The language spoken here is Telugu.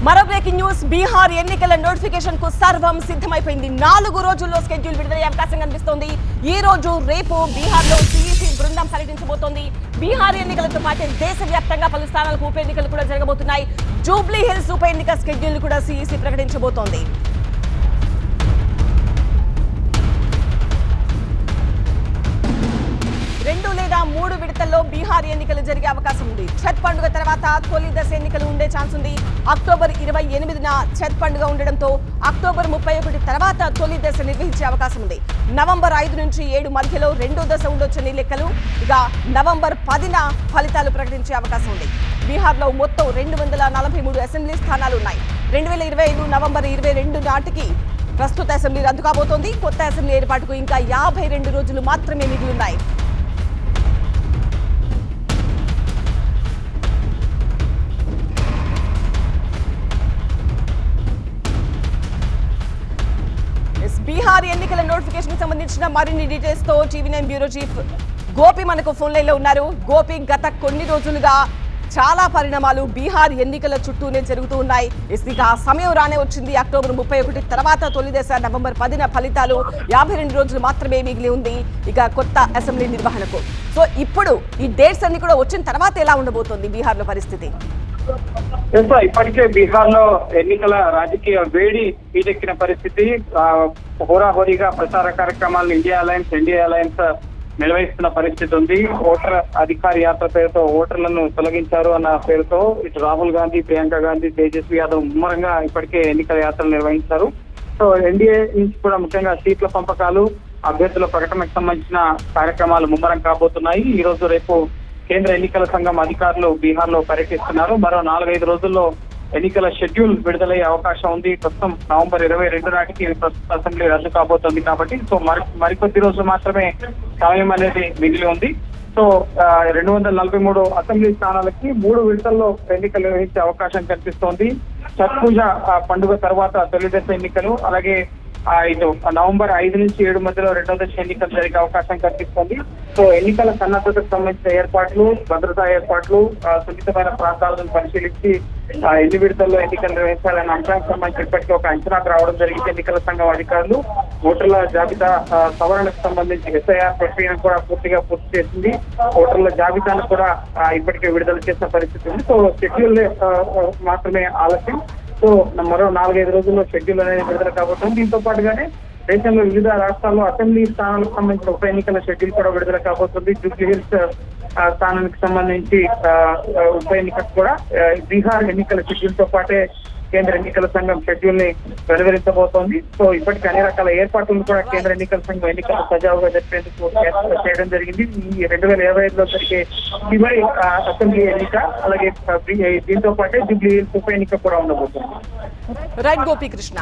మరో బ్రేకింగ్ న్యూస్. బీహార్ ఎన్నికల నోటిఫికేషన్ కు సర్వం సిద్ధమైపోయింది. 4 రోజుల్లో స్కెడ్యూల్ విడుదలయ్యే అవకాశం కనిపిస్తోంది. ఈ రోజు రేపు బీహార్ లో సిఈసి బృందం పర్యటించబోతోంది. బీహార్ ఎన్నికలతో పాటు దేశవ్యాప్తంగా పలు స్థానాలకు ఉప ఎన్నికలు కూడా జరగబోతున్నాయి. జూబ్లీ హిల్స్ ఉప ఎన్నిక స్కెడ్యూల్ కూడా సిఈసి ప్రకటించబోతోంది. 2 లేదా 3 విడతల్లో బీహార్ ఎన్నికలు జరిగే అవకాశం ఉంది. ఛత్ పండుగ తర్వాత తొలి దశ ఎన్నికలు ఉండే ఛాన్స్ ఉంది. అక్టోబర్ 28న ఛత్ పండుగ ఉండడంతో అక్టోబర్ 31 తర్వాత తొలి దశ నిర్వహించే అవకాశం ఉంది. నవంబర్ 5 నుంచి 7 మధ్యలో రెండో దశ ఉండొచ్చని లెక్కలు. ఇక నవంబర్ 10న ఫలితాలు ప్రకటించే అవకాశం ఉంది. బీహార్లో మొత్తం 243 అసెంబ్లీ స్థానాలు ఉన్నాయి. 2025 నవంబర్ 22 నాటికి ప్రస్తుత అసెంబ్లీ రద్దు కాబోతోంది. కొత్త అసెంబ్లీ ఏర్పాటుకు ఇంకా 52 రోజులు మాత్రమే మిగిలి ఉన్నాయి. బీహార్ ఎన్నికల నోటిఫికేషన్ కి సంబంధించిన మరిన్ని డీటెయిల్స్ తో టీవీ9 బ్యూరో చీఫ్ గోపి మనకు ఫోన్ లైన్ లో ఉన్నారు. గోపి, గత కొన్ని రోజులుగా చాలా పరిణామాలు బీహార్ ఎన్నికల చుట్టూనే జరుగుతూ ఉన్నాయి. ఇక సమయం రానే వచ్చింది. అక్టోబర్ 31 తర్వాత తొలి దశ, నవంబర్ 10న ఫలితాలు. 52 రోజులు మాత్రమే మిగిలి ఉంది ఇక కొత్త అసెంబ్లీ నిర్వహణకు. సో ఇప్పుడు ఈ డేట్స్ అన్ని కూడా వచ్చిన తర్వాత ఎలా ఉండబోతోంది బీహార్ లో పరిస్థితి? ఇప్పటికే బీహార్ లో ఎన్నికల రాజకీయ వేడి పీటెక్కిన పరిస్థితి. హోరాహోరీగా ప్రచార కార్యక్రమాలను ఎన్డీఏ అలయన్స్ నిర్వహిస్తున్న పరిస్థితి ఉంది. ఓటర్ అధికార యాత్ర పేరుతో ఓటర్లను తొలగించారు అన్న పేరుతో ఇటు రాహుల్ గాంధీ, ప్రియాంక గాంధీ, తేజస్వి యాదవ్ ముమ్మరంగా ఇప్పటికే ఎన్నికల యాత్రలు నిర్వహించారు. సో ఎన్డీఏ నుంచి కూడా ముఖ్యంగా సీట్ల పంపకాలు, అభ్యర్థుల ప్రకటనకు సంబంధించిన కార్యక్రమాలు ముమ్మరం కాబోతున్నాయి. ఈ రోజు రేపు కేంద్ర ఎన్నికల సంఘం అధికారులు బీహార్ లో పర్యటిస్తున్నారు. మరో 4-5 రోజుల్లో ఎన్నికల షెడ్యూల్ విడుదలయ్యే అవకాశం ఉంది. ప్రస్తుతం నవంబర్ 22 నాటికి ప్రస్తుత అసెంబ్లీ రద్దు కాబోతోంది కాబట్టి సో మరికొద్ది రోజులు మాత్రమే సమయం అనేది మిగిలి ఉంది. సో 243 అసెంబ్లీ స్థానాలకి 3 విడతల్లో ఎన్నికలు నిర్వహించే అవకాశం కనిపిస్తోంది. ఛత్ పూజ పండుగ తర్వాత తొలి దశ ఎన్నికలు, అలాగే ఇటు నవంబర్ 5 నుంచి 7 మధ్యలో రెండో దశ ఎన్నికలు జరిగే అవకాశం కనిపిస్తోంది. సో ఎన్నికల సన్నద్ధతకు సంబంధించిన ఏర్పాట్లు, భద్రతా ఏర్పాట్లు, సున్నితమైన ప్రాంతాలను పరిశీలించి ఎన్ని విడతల్లో ఎన్నికలు నిర్వహించాలనే అంశానికి సంబంధించి ఇప్పటికీ ఒక అంచనాకు రావడం జరిగింది. ఎన్నికల సంఘం అధికారులు ఓటర్ల జాబితా సవరణకు సంబంధించి ఎస్ఐఆర్ ప్రక్రియను కూడా పూర్తి చేసింది. ఓటర్ల జాబితాను కూడా ఇప్పటికే విడుదల చేసిన పరిస్థితి ఉంది. సో షెడ్యూల్ మాత్రమే ఆలస్యం. సో మరో 4-5 రోజుల్లో షెడ్యూల్ అనేది విడుదల కాబోతుంది. దీంతో పాటుగానే దేశంలో వివిధ రాష్ట్రాల్లో అసెంబ్లీ స్థానాలకు సంబంధించిన ఉప ఎన్నికల షెడ్యూల్ కూడా విడుదల కాబోతుంది. జూబ్లీ హిల్స్ స్థానానికి సంబంధించి ఉప ఎన్నికకు కూడా బీహార్ ఎన్నికల షెడ్యూల్ తో పాటే కేంద్ర ఎన్నికల సంఘం షెడ్యూల్ ని వెలువరించబోతోంది. సో ఇప్పటికీ అన్ని రకాల ఏర్పాట్లను కూడా కేంద్ర ఎన్నికల సంఘం ఎన్నికలు సజావుగా జరిపేందుకు చేయడం జరిగింది. ఈ 2025లో జరిగే చివరి అసెంబ్లీ ఎన్నిక, అలాగే దీంతో పాటే జూబ్లీ హిల్స్ ఉప ఎన్నిక కూడా ఉండబోతుంది. రైట్ గోపి కృష్ణ.